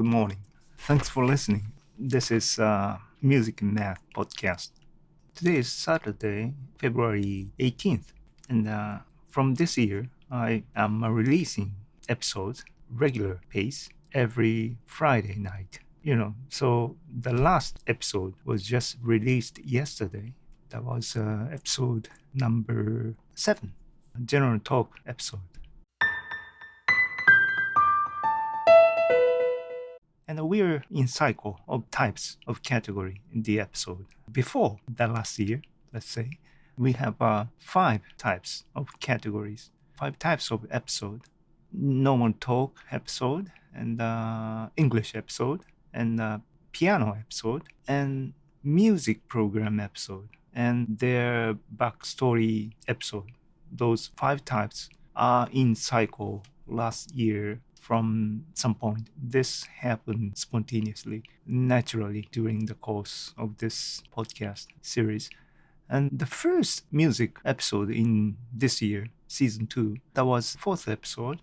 good morning. Thanks for listening. This is Music and Math podcast. Today is Saturday, February 18th, and from this year, I am releasing episodes regular pace every Friday night. So the last episode was just released yesterday. That was episode number 7, general talk episode. And we're in cycle of types of category in the episode. Before the last year, let's say, we have 5 types of categories, 5 types of episode. Normal talk episode, and English episode, and piano episode, and music program episode, and their backstory episode. Those 5 types are in cycle last year from some point. This happened spontaneously, naturally during the course of this podcast series. And the first music episode in this year, season 2, that was 4th episode.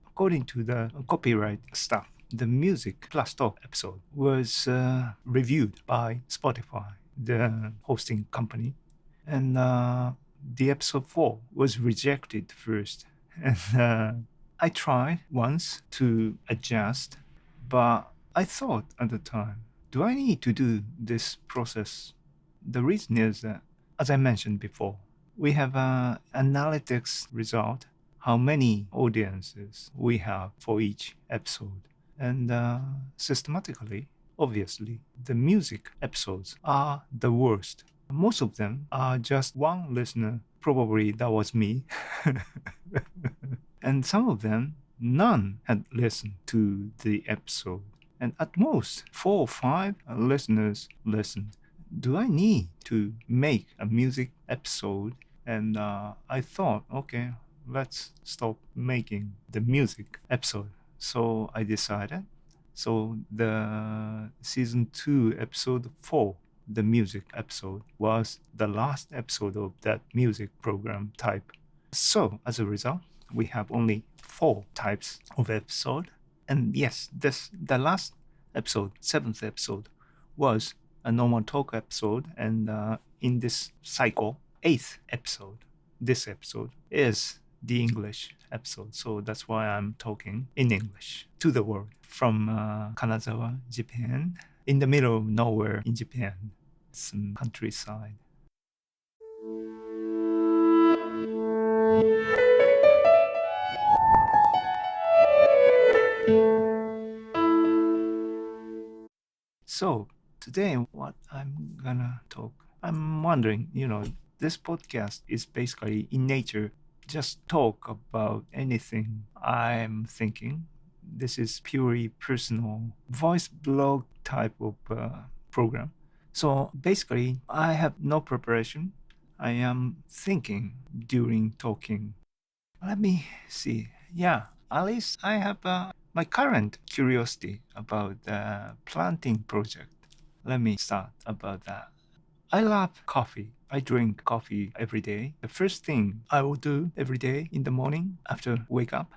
According to the copyright stuff, the music plus talk episode was reviewed by Spotify, the hosting company. And the episode 4 was rejected first. And I tried once to adjust, but I thought at the time, do I need to do this process? The reason is that, as I mentioned before, we have an analytics result, how many audiences we have for each episode. And systematically, obviously, the music episodes are the worst. Most of them are just one listener, probably that was me. And some of them, none had listened to the episode. And at most, 4 or 5 listeners listened. Do I need to make a music episode? And I thought, okay, let's stop making the music episode. So I decided. So the season 2, episode 4, the music episode, was the last episode of that music program type. So as a result, we have only 4 types of episode. And yes, the last episode, 7th episode, was a normal talk episode. And in this cycle, 8th episode, this episode, is the English episode. So that's why I'm talking in English to the world from Kanazawa, Japan, in the middle of nowhere in Japan, some countryside. So today, what I'm gonna talk, I'm wondering, this podcast is basically in nature just talk about anything I'm thinking. This is purely personal voice blog type of program. So basically, I have no preparation. I am thinking during talking. Let me see. Yeah, at least I have my current curiosity about the planting project. Let me start about that. I love coffee. I drink coffee every day. The first thing I will do every day in the morning after wake up,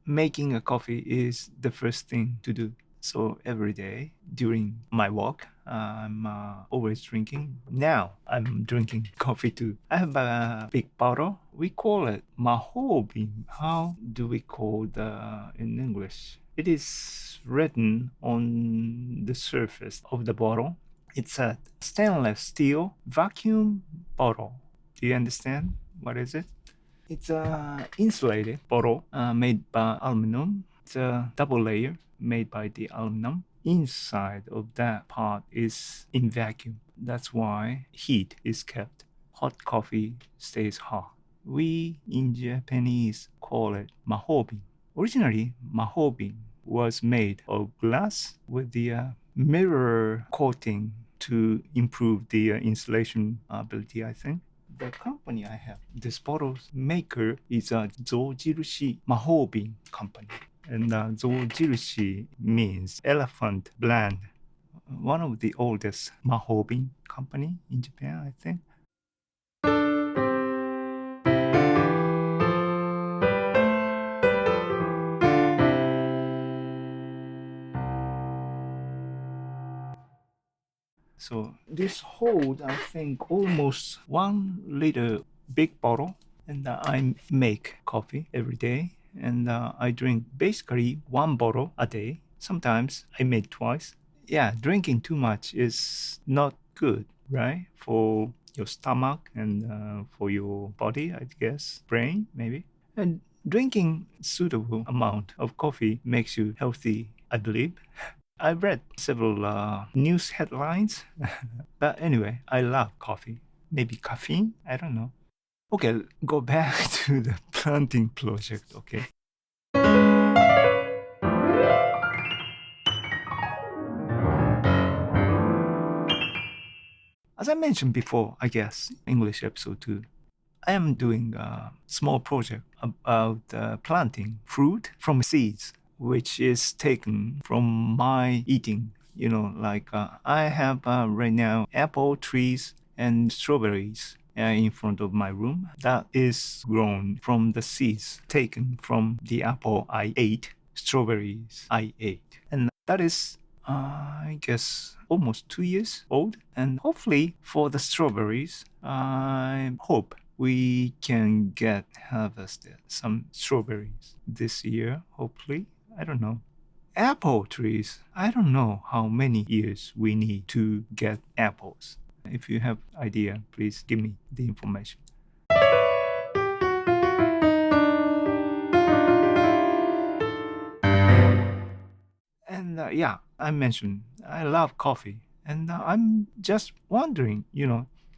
making a coffee is the first thing to do. So every day during my walk, I'm always drinking. Now I'm drinking coffee too. I have a big bottle. We call it mahobin. How do we call in English? It is written on the surface of the bottle. It's a stainless steel vacuum bottle. Do you understand? What is it? It's a insulated bottle made by aluminum. It's a double layer made by the aluminum. Inside of that part is in vacuum. That's why heat is kept. Hot coffee stays hot. We in Japanese call it mahobin. Originally, mahobin was made of glass with the mirror coating to improve the insulation ability, I think. The company I have, this bottle maker, is a Zojirushi Mahobin company. And Zojirushi means elephant brand. One of the oldest Mahobin company in Japan, I think. So this hold, I think, almost 1 liter big bottle, and I make coffee every day, and I drink basically 1 bottle a day. Sometimes I make twice. Yeah, drinking too much is not good, right? For your stomach and for your body, I guess, brain maybe. And drinking suitable amount of coffee makes you healthy, I believe. I read several news headlines, but anyway, I love coffee. Maybe caffeine? I don't know. Okay, go back to the planting project, okay? As I mentioned before, I guess, English episode 2, I am doing a small project about planting fruit from seeds, which is taken from my eating. Like I have right now apple trees and strawberries in front of my room that is grown from the seeds taken from the apple I ate, strawberries I ate. And that is I guess almost 2 years old. And hopefully for the strawberries, I hope we can get harvested some strawberries this year, hopefully. I don't know. Apple trees, I don't know how many years we need to get apples. If you have idea, please give me the information. And yeah, I mentioned I love coffee. And I'm just wondering,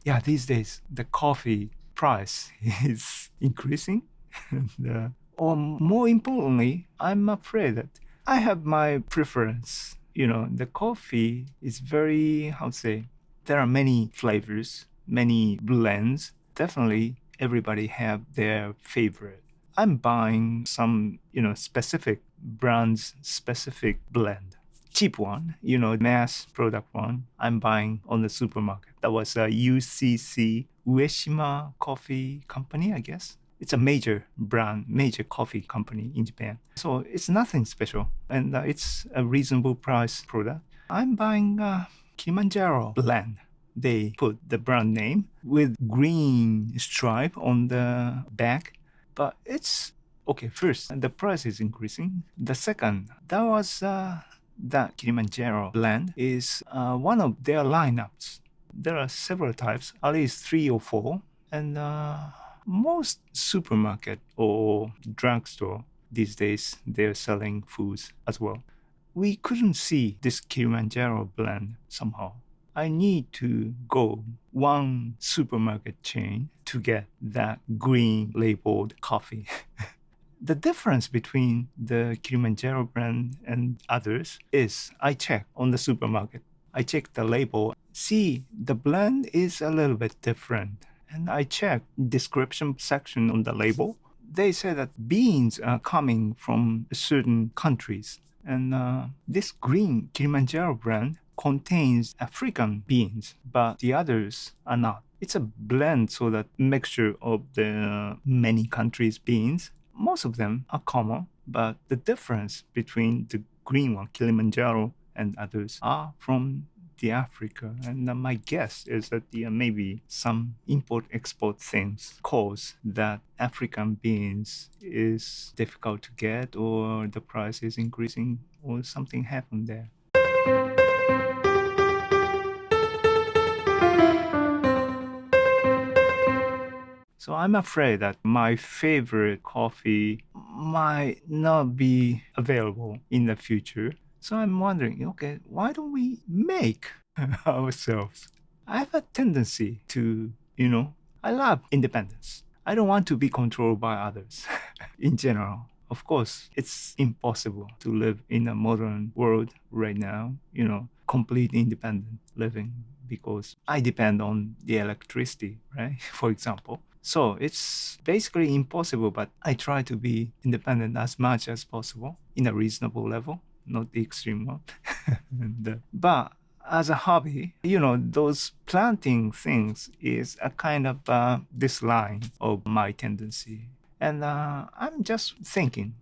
yeah, these days the coffee price is increasing. And, or more importantly, I'm afraid that I have my preference. The coffee is very, how to say, there are many flavors, many blends. Definitely everybody have their favorite. I'm buying some, specific brands, specific blend. Cheap one, mass product one, I'm buying on the supermarket. That was a UCC, Ueshima Coffee Company, I guess. It's a major brand, major coffee company in Japan. So it's nothing special, and it's a reasonable price product. I'm buying Kilimanjaro blend. They put the brand name with green stripe on the back, but it's okay. First, the price is increasing. The second, that Kilimanjaro blend is one of their lineups. There are several types, at least 3 or 4, and most supermarket or drugstore these days they're selling foods as well. We couldn't see this Kilimanjaro blend somehow. I need to go one supermarket chain to get that green labeled coffee. The difference between the Kilimanjaro brand and others is I check on the supermarket. I check the label. See, the blend is a little bit different. And I check description section on the label. They say that beans are coming from certain countries. And this green Kilimanjaro brand contains African beans, but the others are not. It's a blend, so that mixture of the many countries' beans. Most of them are common, but the difference between the green one, Kilimanjaro, and others are from the Africa. And my guess is that maybe some import-export things cause that African beans is difficult to get, or the price is increasing, or something happened there. So I'm afraid that my favorite coffee might not be available in the future. So I'm wondering, okay, why don't we make ourselves? I have a tendency to, I love independence. I don't want to be controlled by others in general. Of course, it's impossible to live in a modern world right now, complete independent living, because I depend on the electricity, right? For example. So it's basically impossible, but I try to be independent as much as possible in a reasonable level, not the extreme one. But as a hobby, those planting things is a kind of this line of my tendency. And I'm just thinking,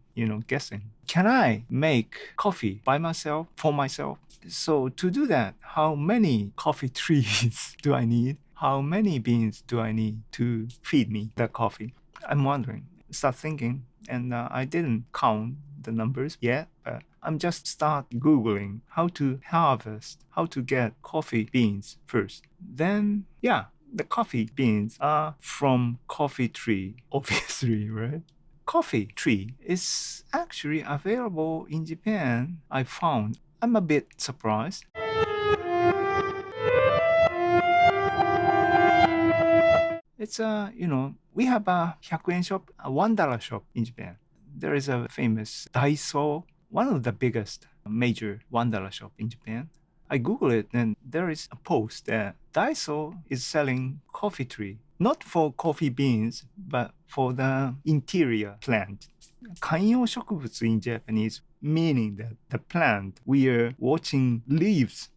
guessing. Can I make coffee by myself, for myself? So to do that, how many coffee trees do I need? How many beans do I need to feed me the coffee? I'm wondering. Start thinking, and I didn't count the numbers yet, but I'm just start Googling how to harvest, how to get coffee beans first. Then, yeah, the coffee beans are from coffee tree, obviously, right? Coffee tree is actually available in Japan, I found. I'm a bit surprised. It's we have a 100yen shop, a $1 shop in Japan. There is a famous Daiso, one of the biggest major $1 shop in Japan. I Google it and there is a post that Daiso is selling coffee tree, not for coffee beans, but for the interior plant. 観葉植物 in Japanese, meaning that the plant we are watching leaves.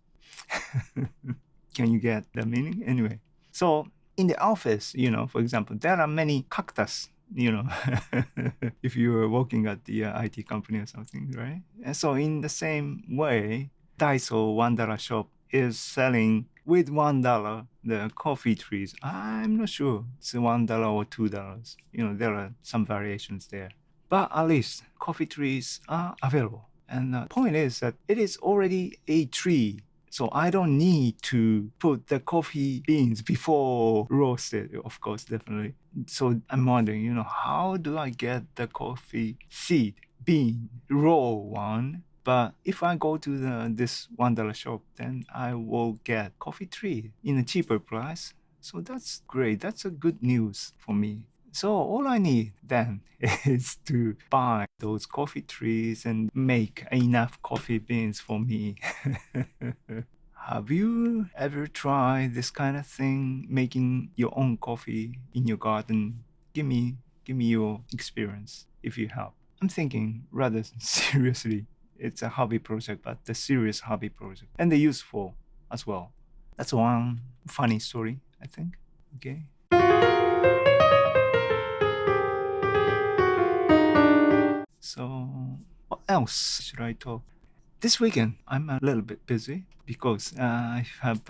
Can you get the meaning? Anyway, so in the office, for example, there are many cactus, if you are working at the IT company or something, right? And so in the same way, Daiso $1 shop is selling with $1 the coffee trees. I'm not sure it's $1 or $2. There are some variations there. But at least coffee trees are available. And the point is that it is already a tree. So I don't need to put the coffee beans before roasted, of course, definitely. So I'm wondering, how do I get the coffee seed, bean, raw one? But if I go to this $1 shop, then I will get coffee tree in a cheaper price. So that's great. That's a good news for me. So all I need then is to buy those coffee trees and make enough coffee beans for me. Have you ever tried this kind of thing, making your own coffee in your garden? Give me your experience if you have. I'm thinking rather seriously. It's a hobby project, but a serious hobby project, and they're useful as well. That's one funny story, I think. Okay. So, what else should I talk? This weekend, I'm a little bit busy because I have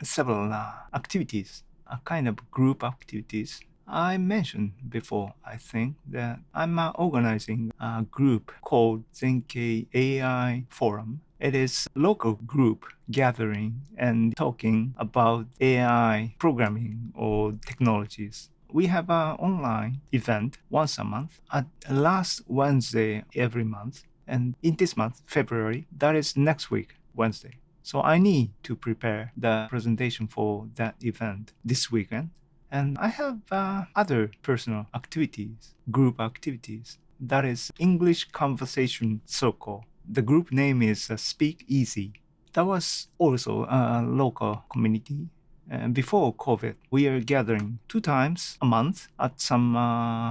several activities, a kind of group activities. I mentioned before, I think, that I'm organizing a group called Zenkei AI Forum. It is a local group gathering and talking about AI programming or technologies. We have an online event once a month at last Wednesday every month. And in this month, February, that is next week, Wednesday. So I need to prepare the presentation for that event this weekend. And I have other personal activities, group activities. That is English Conversation Circle. The group name is Speak Easy. That was also a local community. And before COVID, we are gathering 2 times a month at some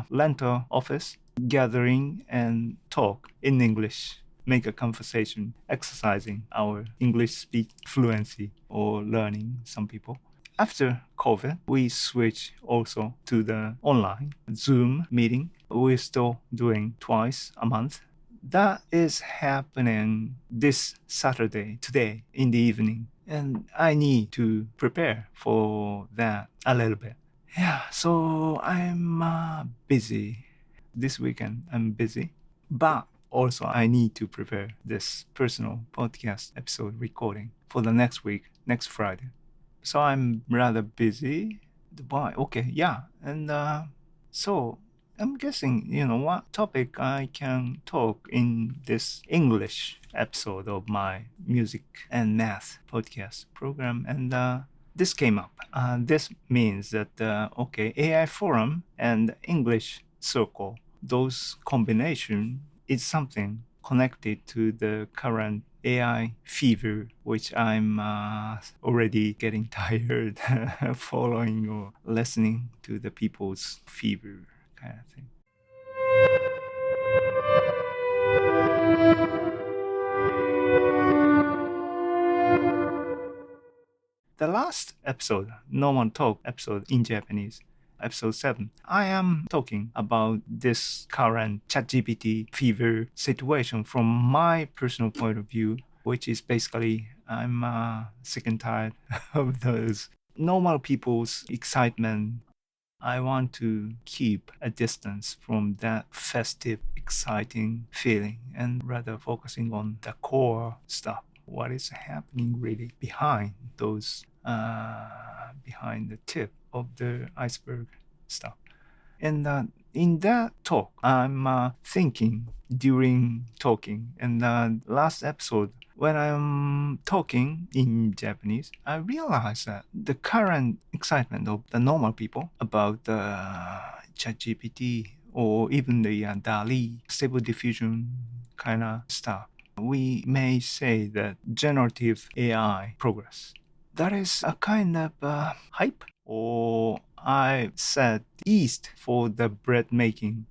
rental office, gathering and talk in English, make a conversation, exercising our English speak fluency or learning some people. After COVID, we switch also to the online Zoom meeting. We're still doing twice a month. That is happening this Saturday, today, in the evening. And I need to prepare for that a little bit. Yeah, so I'm busy. This weekend, I'm busy. But also, I need to prepare this personal podcast episode recording for the next week, next Friday. So I'm rather busy. But okay, yeah. And so I'm guessing, what topic I can talk in this English episode of my music and math podcast program. And this came up. This means that, AI Forum and English Circle, those combination is something connected to the current AI fever, which I'm already getting tired following or listening to the people's fever kind of thing. The last episode, No One Talk episode in Japanese, episode 7, I am talking about this current ChatGPT fever situation from my personal point of view, which is basically I'm sick and tired of those normal people's excitement. I want to keep a distance from that festive, exciting feeling and rather focusing on the core stuff. What is happening really behind those, behind the tip of the iceberg stuff. And in that talk, I'm thinking during talking. And last episode, when I'm talking in Japanese, I realized that the current excitement of the normal people about the ChatGPT or even the DALI, stable diffusion kind of stuff, we may say that generative AI progress. That is a kind of hype, or I said yeast for the bread making.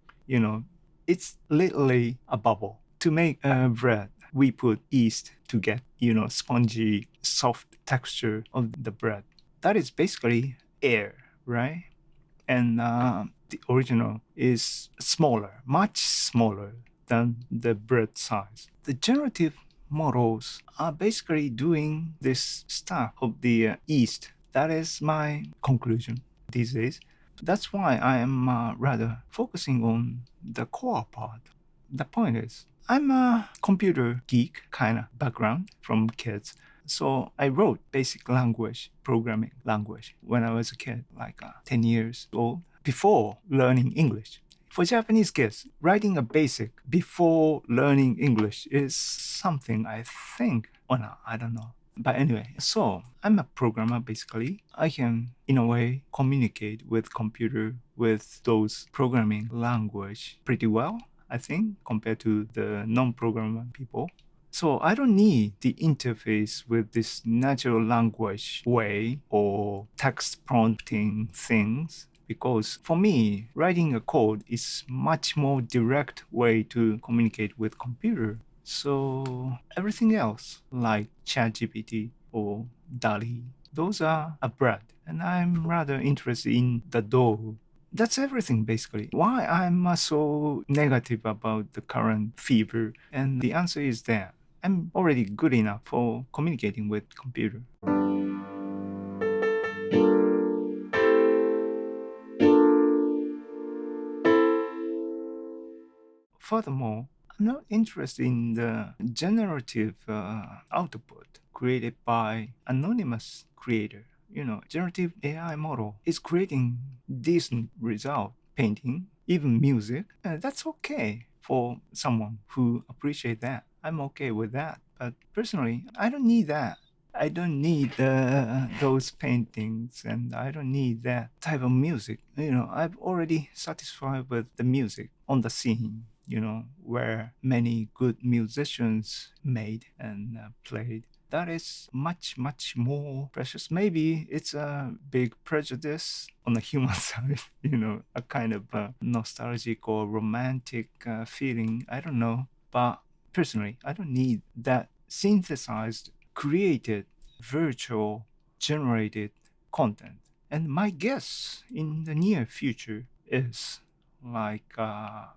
It's literally a bubble. To make bread, we put yeast to get, spongy, soft texture of the bread. That is basically air, right? And the original is smaller, much smaller than the bread size. The generative models are basically doing this stuff of the yeast. That is my conclusion these days. That's why I am rather focusing on the core part. The point is, I'm a computer geek kind of background from kids. So I wrote basic language, programming language, when I was a kid, like 10 years old, before learning English. For Japanese kids, writing a basic before learning English is something I think, or not, I don't know. But anyway, so I'm a programmer basically. I can, in a way, communicate with computer with those programming language pretty well, I think, compared to the non-programmer people. So I don't need the interface with this natural language way or text prompting things, because for me, writing a code is much more direct way to communicate with computer. So everything else like ChatGPT or DALI, those are a bread, and I'm rather interested in the dough. That's everything basically. Why I'm so negative about the current fever? And the answer is that I'm already good enough for communicating with computer. Furthermore, I'm not interested in the generative output created by anonymous creator. Generative AI model is creating decent result, painting, even music. That's okay for someone who appreciate that. I'm okay with that. But personally, I don't need that. I don't need those paintings, and I don't need that type of music. I've already satisfied with the music on the scene, where many good musicians made and played. That is much, much more precious. Maybe it's a big prejudice on the human side, a kind of nostalgic or romantic feeling. I don't know. But personally, I don't need that synthesized, created, virtual, generated content. And my guess in the near future is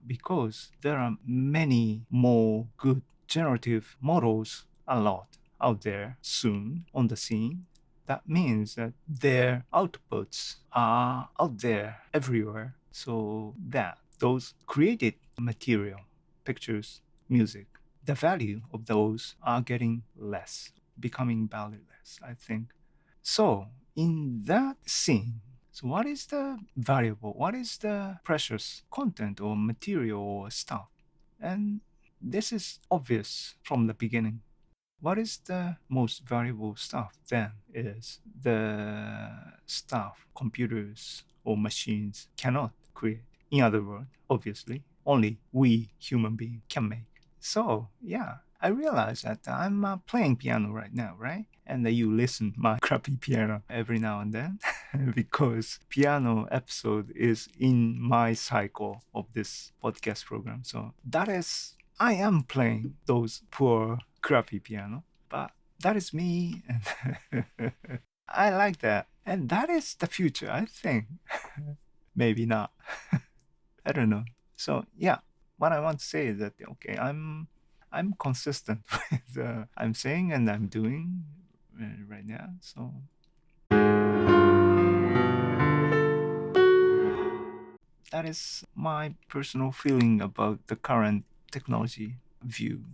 because there are many more good generative models, a lot out there soon on the scene. That means that their outputs are out there everywhere. So that those created material, pictures, music, the value of those are getting less, becoming valueless, I think. So in that scene, so what is the valuable, what is the precious content or material or stuff? And this is obvious from the beginning. What is the most valuable stuff then is the stuff computers or machines cannot create. In other words, obviously, only we human beings can make. So yeah, I realize that I'm playing piano right now, right? And that you listen my crappy piano every now and then because piano episode is in my cycle of this podcast program. So that is, I am playing those poor crappy piano, but that is me. And I like that. And that is the future, I think. maybe not. I don't know. So yeah, what I want to say is that okay, I'm consistent with I'm saying and I'm doing right now. So that is my personal feeling about the current technology view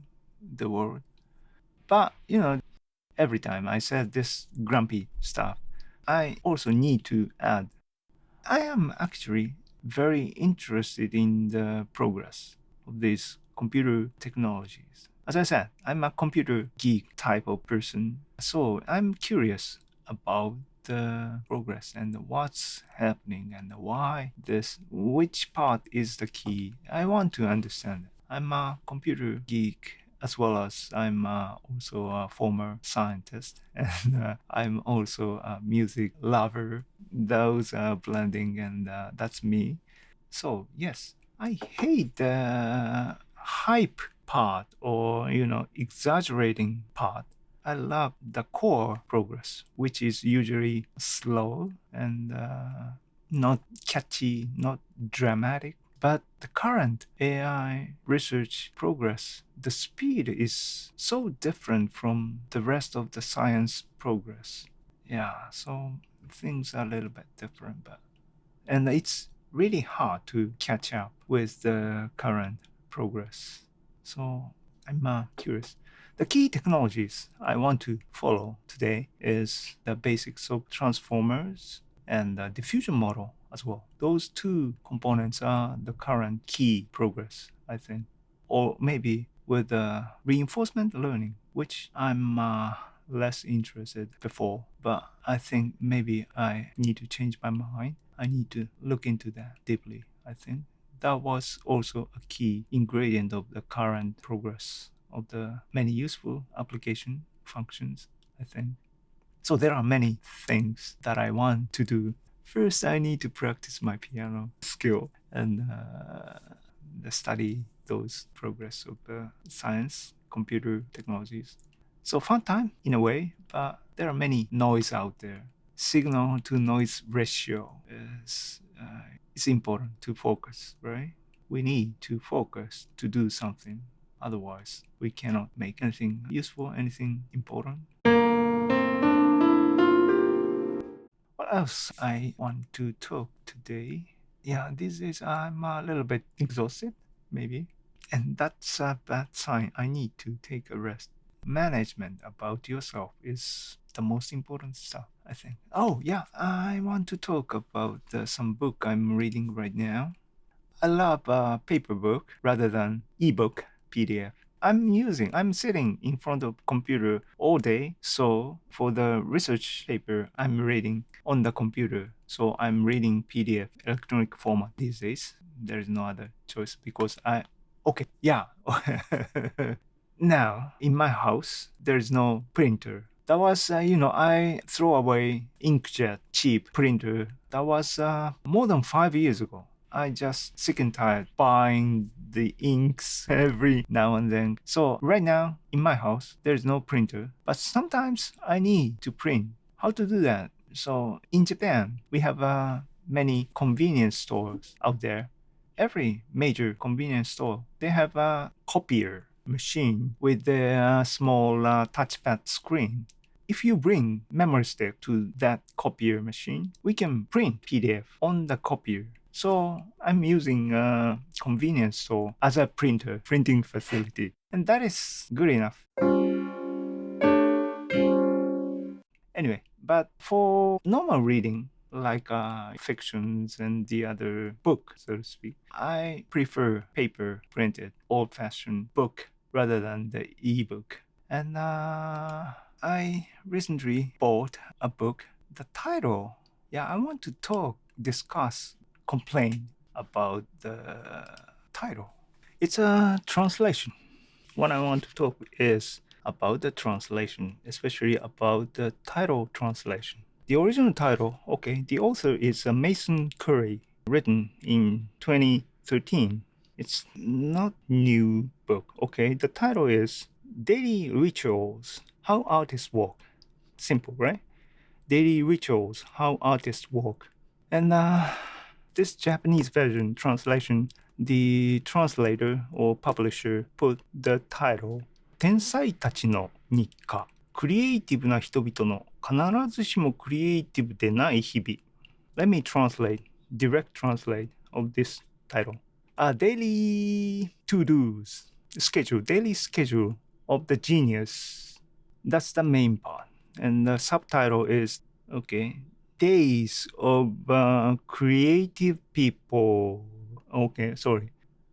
the world. But every time I said this grumpy stuff, I also need to add I am actually very interested in the progress of these computer technologies. As I said, I'm a computer geek type of person, so I'm curious about the progress and what's happening and why which part is the key. I want to understand. I'm a computer geek as well as I'm also a former scientist and I'm also a music lover. Those are blending and that's me. So yes, I hate the hype part or exaggerating part. I love the core progress, which is usually slow and not catchy, not dramatic. But the current AI research progress, the speed is so different from the rest of the science progress. Yeah, so things are a little bit different, but and it's really hard to catch up with the current progress. So I'm curious. The key technologies I want to follow today is the basics of transformers and the diffusion model as well. Those two components are the current key progress, I think. Or maybe with reinforcement learning, which I'm less interested before, but I think maybe I need to change my mind. I need to look into that deeply, I think. That was also a key ingredient of the current progress of the many useful application functions, I think. So there are many things that I want to do. First, I need to practice my piano skill and study those progress of science, computer technologies. So fun time in a way, but there are many noise out there. Signal to noise ratio is important to focus, right? We need to focus to do something. Otherwise, we cannot make anything useful, anything important. What else I want to talk today? Yeah, this is I'm a little bit exhausted, maybe. And that's a bad sign. I need to take a rest. Management about yourself is the most important stuff, I think. Oh, yeah, I want to talk about some book I'm reading right now. I love paper book rather than ebook PDF. I'm sitting in front of computer all day. So for the research paper, I'm reading on the computer. So I'm reading PDF electronic format these days. There is no other choice because okay, yeah. Now in my house, there is no printer. That was, I throw away inkjet cheap printer. That was more than 5 years ago. I just sick and tired buying the inks every now and then. So right now in my house, there's no printer, but sometimes I need to print. How to do that? So in Japan, we have many convenience stores out there. Every major convenience store, they have a copier machine with a small touchpad screen. If you bring memory stick to that copier machine, we can print PDF on the copier. So I'm using a convenience store as a printing facility. And that is good enough. Anyway, but for normal reading, like fictions and the other book, so to speak, I prefer paper printed, old fashioned book rather than the ebook. And I recently bought a book. The title, yeah, I want to discuss, complain about the title. It's a translation. What I want to talk is about the translation, especially about the title translation. The original title, okay, the author is Mason Curry, written in 2013. It's not new book, okay? The title is Daily Rituals, How Artists Work. Simple, right? Daily Rituals, How Artists Work. And this Japanese version translation, the translator or publisher put the title 天才たちの日課。クリエイティブな人々の必ずしもクリエイティブでない日々。Let me direct translate of this title. A daily to-dos daily schedule of the genius. That's the main part. And the subtitle is, days of creative people. Okay, sorry.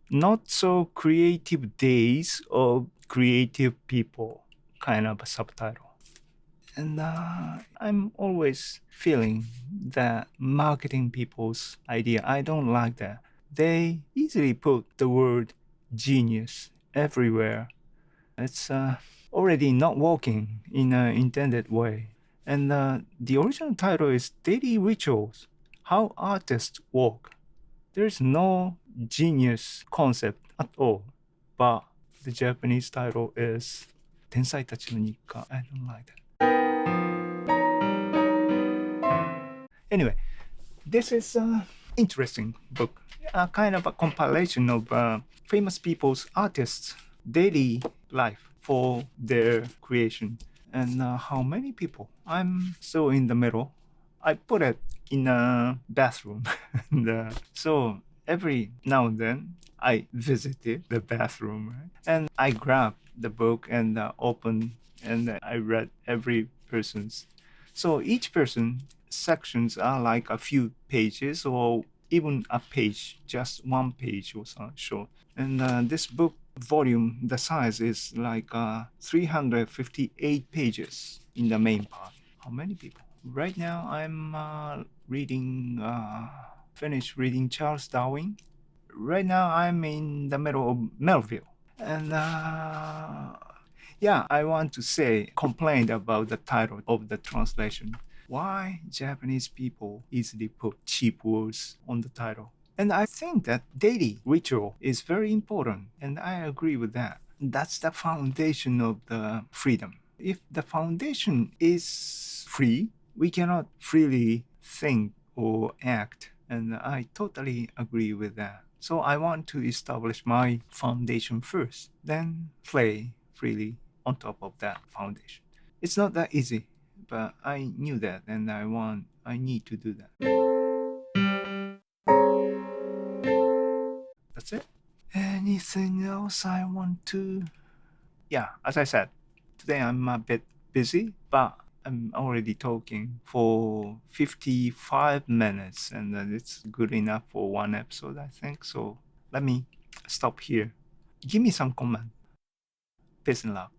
Not so creative days of creative people, kind of a subtitle. And I'm always feeling that marketing people's idea, I don't like that. They easily put the word genius everywhere. It's already not working in an intended way. And the original title is Daily Rituals, How Artists Work. There's no genius concept at all. But the Japanese title is 天才たちの日課. I don't like that. Anyway, this is an interesting book, a kind of a compilation of famous people's artists' daily life for their creation. And how many people? I'm still in the middle. I put it in a bathroom. And, so every now and then I visited the bathroom, right? And I grabbed the book and opened and I read every person's. So each person sections are like a few pages or even a page, just one page or so short. And this book volume, the size is like 358 pages in the main part. How many people? Right now I'm finished reading Charles Darwin. Right now I'm in the middle of Melville. And I want to complain about the title of the translation. Why Japanese people easily put cheap words on the title? And I think that daily ritual is very important, and I agree with that. That's the foundation of the freedom. If the foundation is free, we cannot freely think or act, and I totally agree with that. So I want to establish my foundation first, then play freely on top of that foundation. It's not that easy, but I knew that and I need to do that. That's it. Anything else I want to? Yeah, as I said, today I'm a bit busy, but I'm already talking for 55 minutes and it's good enough for one episode, I think. So let me stop here. Give me some comment. Peace and love.